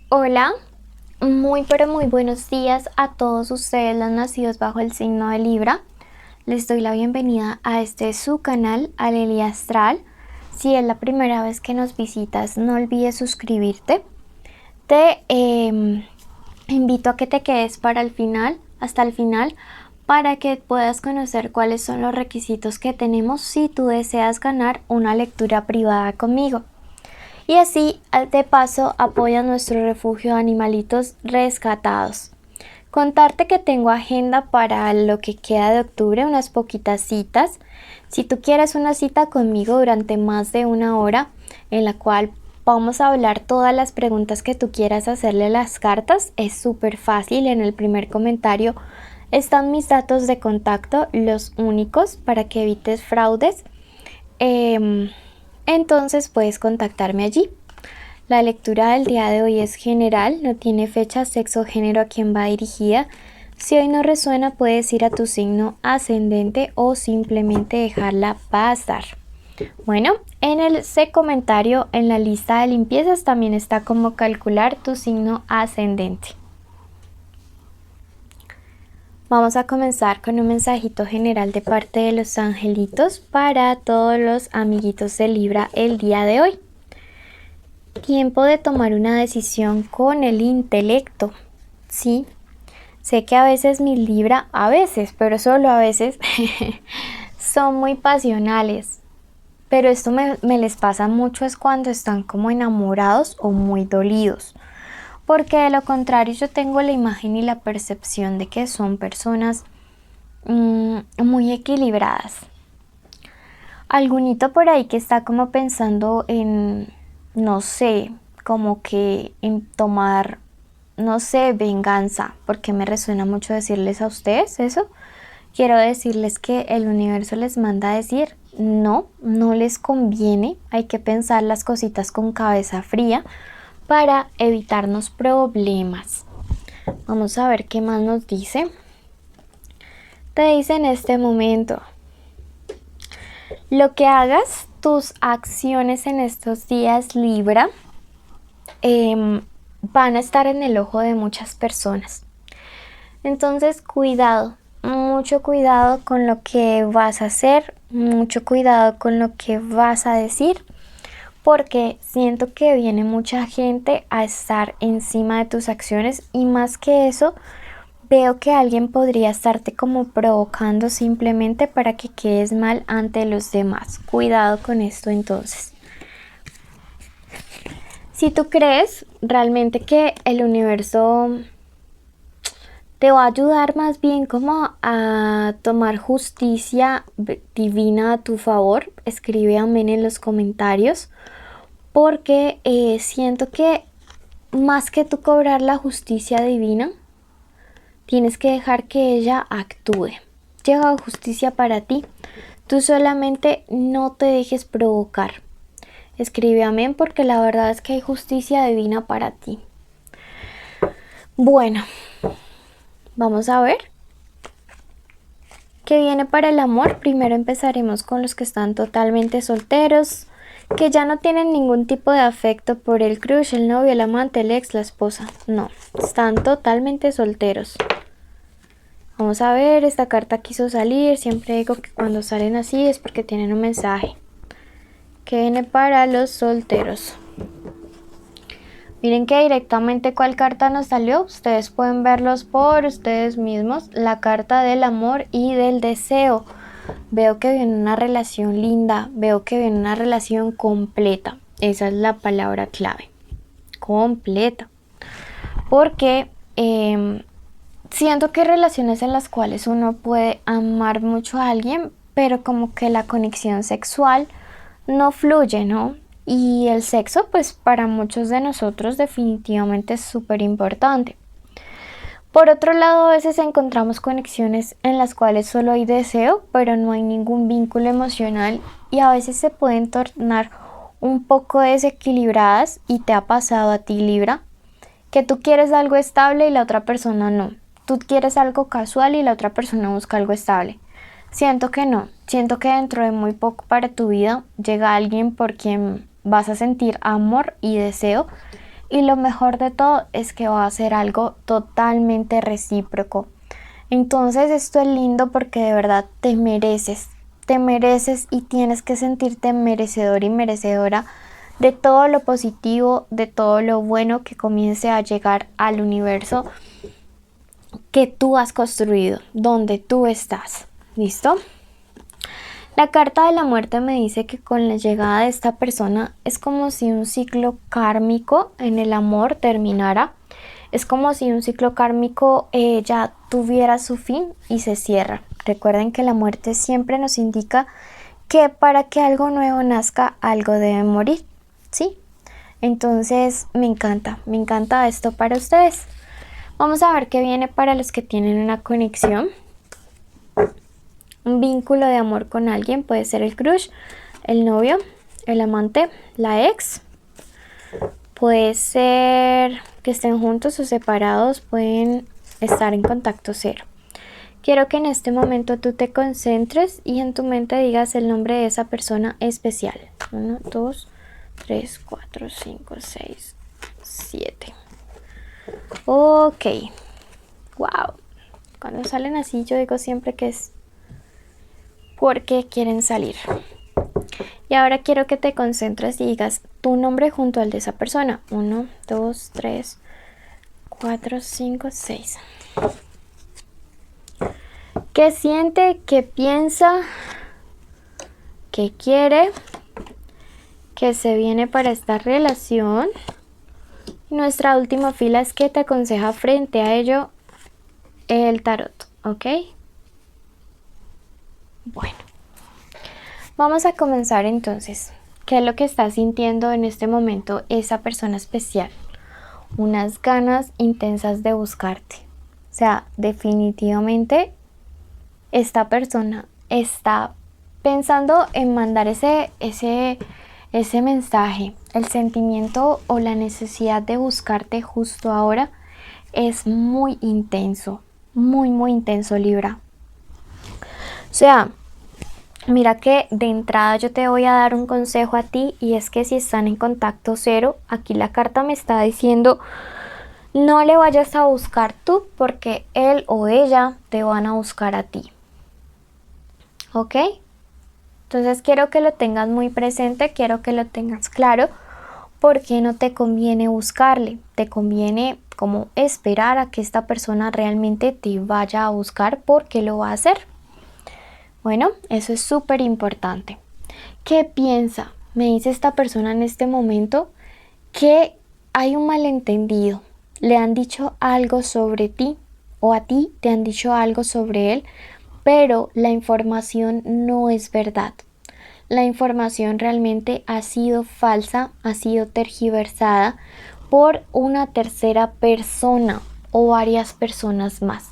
Hola, muy pero muy buenos días a todos ustedes los nacidos bajo el signo de Libra. Les doy la bienvenida a este su canal, Alelia Astral. Si es la primera vez que nos visitas, no olvides suscribirte. Te invito a que te quedes para el final, hasta el final, para que puedas conocer cuáles son los requisitos que tenemos si tú deseas ganar una lectura privada conmigo. Y así, de paso, apoya nuestro refugio de animalitos rescatados. Contarte que tengo agenda para lo que queda de octubre, unas poquitas citas. Si tú quieres una cita conmigo durante más de una hora, en la cual vamos a hablar todas las preguntas que tú quieras hacerle a las cartas, es súper fácil. En el primer comentario están mis datos de contacto, los únicos, para que evites fraudes. Entonces puedes contactarme allí. La lectura del día de hoy es general, no tiene fecha, sexo, género a quien va dirigida. Si hoy no resuena, puedes ir a tu signo ascendente o simplemente dejarla pasar. Bueno, en ese comentario, en la lista de limpiezas, también está cómo calcular tu signo ascendente. Vamos a comenzar con un mensajito general de parte de los angelitos para todos los amiguitos de Libra el día de hoy. Tiempo de tomar una decisión con el intelecto. Sí, sé que a veces mis Libra, pero solo a veces, son muy pasionales. Pero esto me les pasa mucho es cuando están como enamorados o muy dolidos. Porque de lo contrario yo tengo la imagen y la percepción de que son personas muy equilibradas. Algunito por ahí que está como pensando en, no sé, como que en tomar, no sé, venganza, porque me resuena mucho decirles a ustedes eso. Quiero decirles que el universo les manda a decir, no les conviene, hay que pensar las cositas con cabeza fría para evitarnos problemas. Vamos a ver qué más nos dice. Te dice en este momento, lo que hagas, tus acciones en estos días Libra, van a estar en el ojo de muchas personas. Entonces cuidado, mucho cuidado con lo que vas a hacer, mucho cuidado con lo que vas a decir, porque siento que viene mucha gente a estar encima de tus acciones y más que eso, veo que alguien podría estarte como provocando simplemente para que quedes mal ante los demás. Cuidado con esto entonces. Si tú crees realmente que el universo te va a ayudar más bien como a tomar justicia divina a tu favor, escribe amén en los comentarios, porque siento que más que tú cobrar la justicia divina, tienes que dejar que ella actúe. Llega justicia para ti, tú solamente no te dejes provocar. Escribe amén porque la verdad es que hay justicia divina para ti. Bueno, vamos a ver qué viene para el amor. Primero empezaremos con los que están totalmente solteros, que ya no tienen ningún tipo de afecto por el crush, el novio, el amante, el ex, la esposa. No, están totalmente solteros. Vamos a ver, esta carta quiso salir. Siempre digo que cuando salen así es porque tienen un mensaje. Que viene para los solteros. Miren que directamente cuál carta nos salió. Ustedes pueden verlos por ustedes mismos. La carta del amor y del deseo. Veo que viene una relación linda. Veo que viene una relación completa. Esa es la palabra clave. Completa. Porque siento que hay relaciones en las cuales uno puede amar mucho a alguien, pero como que la conexión sexual no fluye, ¿no? Y el sexo, pues para muchos de nosotros definitivamente es súper importante. Por otro lado, a veces encontramos conexiones en las cuales solo hay deseo, pero no hay ningún vínculo emocional y a veces se pueden tornar un poco desequilibradas y te ha pasado a ti, Libra, que tú quieres algo estable y la otra persona no. Tú quieres algo casual y la otra persona busca algo estable. Siento que no, siento que dentro de muy poco para tu vida llega alguien por quien vas a sentir amor y deseo. Y lo mejor de todo es que va a ser algo totalmente recíproco. Entonces esto es lindo porque de verdad te mereces y tienes que sentirte merecedor y merecedora de todo lo positivo, de todo lo bueno que comience a llegar al universo que tú has construido, donde tú estás. ¿Listo? La carta de la muerte me dice que con la llegada de esta persona es como si un ciclo kármico en el amor terminara. Es como si un ciclo kármico ya tuviera su fin y se cierra. Recuerden que la muerte siempre nos indica que para que algo nuevo nazca, algo debe morir. ¿Sí? Entonces me encanta esto para ustedes. Vamos a ver qué viene para los que tienen una conexión. Un vínculo de amor con alguien, puede ser el crush, el novio, el amante, la ex. Puede ser que estén juntos o separados, pueden estar en contacto cero. Quiero que en este momento tú te concentres y en tu mente digas el nombre de esa persona especial. 1, 2, 3, 4, 5, 6, 7. Ok. Wow. Cuando salen así yo digo siempre que es porque quieren salir. Y ahora quiero que te concentres y digas tu nombre junto al de esa persona. 1, 2, 3, 4, 5, 6. ¿Qué siente? ¿Qué piensa? ¿Qué quiere? ¿Qué se viene para esta relación? Nuestra última fila es que te aconseja frente a ello el tarot, ¿ok? Bueno, vamos a comenzar entonces. ¿Qué es lo que está sintiendo en este momento esa persona especial? Unas ganas intensas de buscarte. O sea, definitivamente esta persona está pensando en mandar ese mensaje. El sentimiento o la necesidad de buscarte justo ahora es muy intenso, muy intenso, Libra. O sea, mira que de entrada yo te voy a dar un consejo a ti y es que si están en contacto cero, aquí la carta me está diciendo no le vayas a buscar tú porque él o ella te van a buscar a ti. ¿Ok? Entonces quiero que lo tengas muy presente, quiero que lo tengas claro porque no te conviene buscarle, te conviene como esperar a que esta persona realmente te vaya a buscar porque lo va a hacer. Bueno, eso es súper importante. ¿Qué piensa? Me dice esta persona en este momento que hay un malentendido. Le han dicho algo sobre ti o a ti te han dicho algo sobre él, pero la información no es verdad. La información realmente ha sido falsa, ha sido tergiversada por una tercera persona o varias personas más.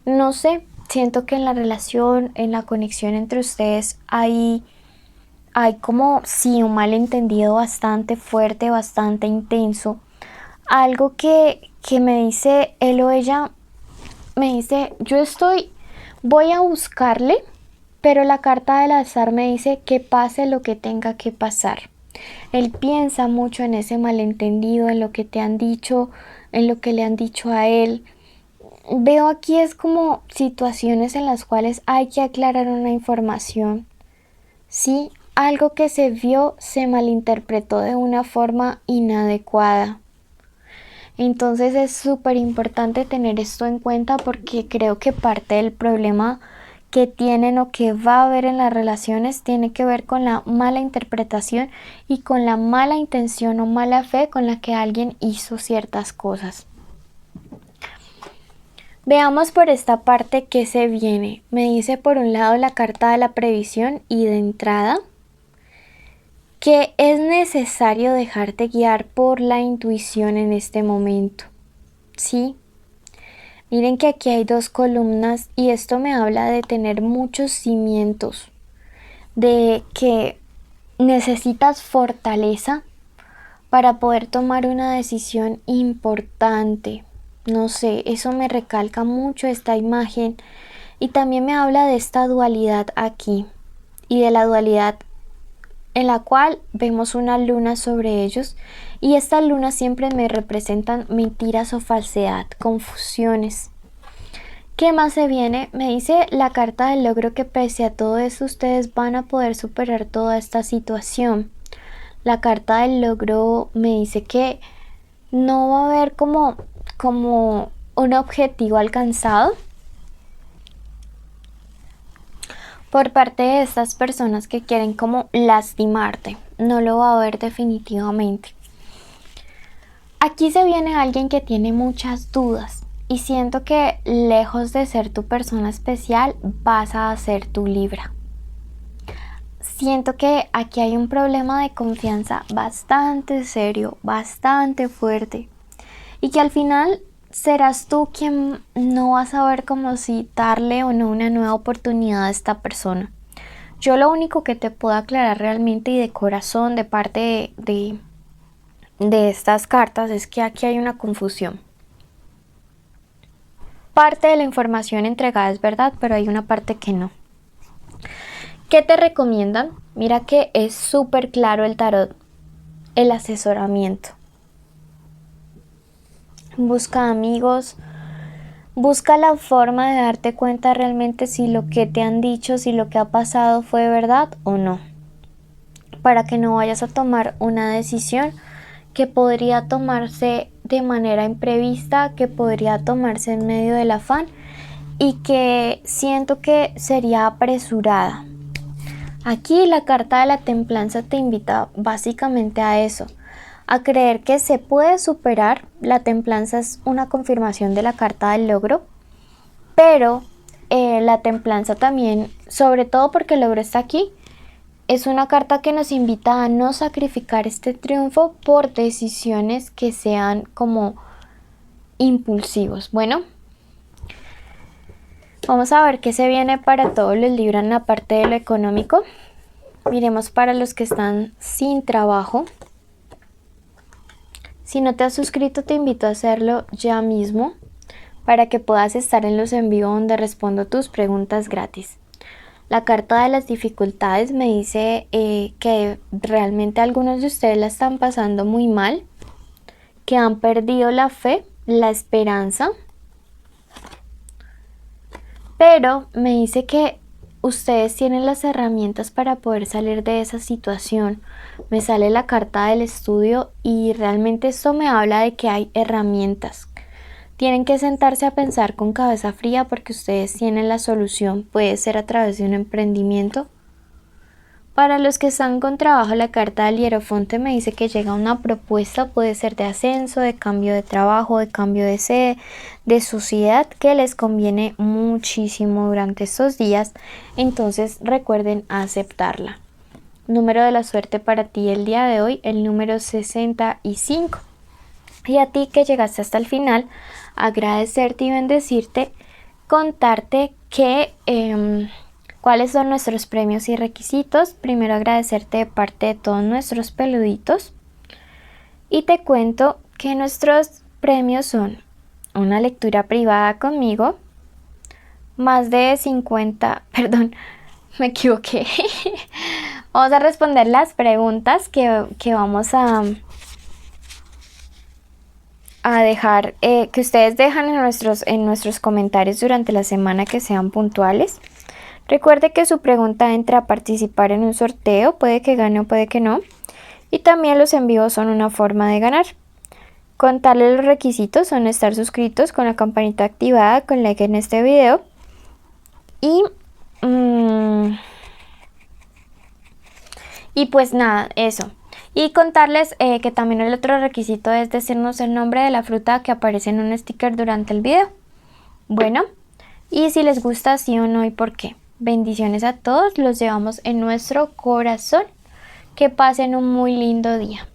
No sé, siento que en la relación, en la conexión entre ustedes hay como sí un malentendido bastante fuerte, bastante intenso. Algo que me dice él o ella, me dice, voy a buscarle, pero la carta del azar me dice que pase lo que tenga que pasar. Él piensa mucho en ese malentendido, en lo que te han dicho, en lo que le han dicho a él. Veo aquí es como situaciones en las cuales hay que aclarar una información. Sí, algo que se vio se malinterpretó de una forma inadecuada. Entonces es súper importante tener esto en cuenta porque creo que parte del problema que tienen o que va a haber en las relaciones tiene que ver con la mala interpretación y con la mala intención o mala fe con la que alguien hizo ciertas cosas. Veamos por esta parte qué se viene. Me dice por un lado la carta de la previsión y de entrada que es necesario dejarte guiar por la intuición en este momento. ¿Sí? Miren que aquí hay 2 columnas y esto me habla de tener muchos cimientos, de que necesitas fortaleza para poder tomar una decisión importante. No sé, eso me recalca mucho esta imagen y también me habla de esta dualidad aquí y de la dualidad en la cual vemos una luna sobre ellos y estas lunas siempre me representan mentiras o falsedad, confusiones. ¿Qué más se viene? Me dice la carta del logro que pese a todo eso ustedes van a poder superar toda esta situación. La carta del logro me dice que no va a haber como un objetivo alcanzado por parte de estas personas que quieren como lastimarte. No lo va a haber definitivamente. Aquí se viene alguien que tiene muchas dudas y siento que lejos de ser tu persona especial vas a ser tu Libra. Siento que aquí hay un problema de confianza bastante serio, bastante fuerte y que al final serás tú quien no vas a saber cómo si darle o no una nueva oportunidad a esta persona. Yo lo único que te puedo aclarar realmente y de corazón de parte de estas cartas es que aquí hay una confusión. Parte de la información entregada es verdad, pero hay una parte que no. ¿Qué te recomiendan? Mira que es súper claro el tarot, el asesoramiento. Busca amigos, busca la forma de darte cuenta realmente si lo que te han dicho, si lo que ha pasado fue verdad o no. Para que no vayas a tomar una decisión que podría tomarse de manera imprevista, que podría tomarse en medio del afán y que siento que sería apresurada. Aquí la carta de la templanza te invita básicamente a eso, a creer que se puede superar. La templanza es una confirmación de la carta del logro, pero la templanza también, sobre todo porque el logro está aquí, es una carta que nos invita a no sacrificar este triunfo por decisiones que sean como impulsivos. Bueno, vamos a ver qué se viene para todos los Libra en la parte de lo económico. Miremos para los que están sin trabajo. Si no te has suscrito, te invito a hacerlo ya mismo para que puedas estar en los en vivo donde respondo tus preguntas gratis. La carta de las dificultades me dice que realmente algunos de ustedes la están pasando muy mal, que han perdido la fe, la esperanza, pero me dice que ustedes tienen las herramientas para poder salir de esa situación. Me sale la carta del estudio y realmente esto me habla de que hay herramientas. Tienen que sentarse a pensar con cabeza fría porque ustedes tienen la solución. Puede ser a través de un emprendimiento. Para los que están con trabajo, la carta del hierofonte me dice que llega una propuesta, puede ser de ascenso, de cambio de trabajo, de cambio de sede, de sociedad, que les conviene muchísimo durante estos días. Entonces recuerden aceptarla. Número de la suerte para ti el día de hoy, el número 65. Y a ti que llegaste hasta el final, agradecerte y bendecirte, contarte que cuáles son nuestros premios y requisitos. Primero agradecerte de parte de todos nuestros peluditos y te cuento que nuestros premios son una lectura privada conmigo, más de 50, perdón, me equivoqué. Vamos a responder las preguntas que vamos a dejar, que ustedes dejan en nuestros comentarios durante la semana, que sean puntuales. Recuerde que su pregunta entra a participar en un sorteo, puede que gane o puede que no. Y también los envíos son una forma de ganar. Contarles los requisitos son estar suscritos con la campanita activada, con like en este video. Y pues nada, eso. Y contarles que también el otro requisito es decirnos el nombre de la fruta que aparece en un sticker durante el video. Bueno, y si les gusta sí o no y por qué. Bendiciones a todos, los llevamos en nuestro corazón. Que pasen un muy lindo día.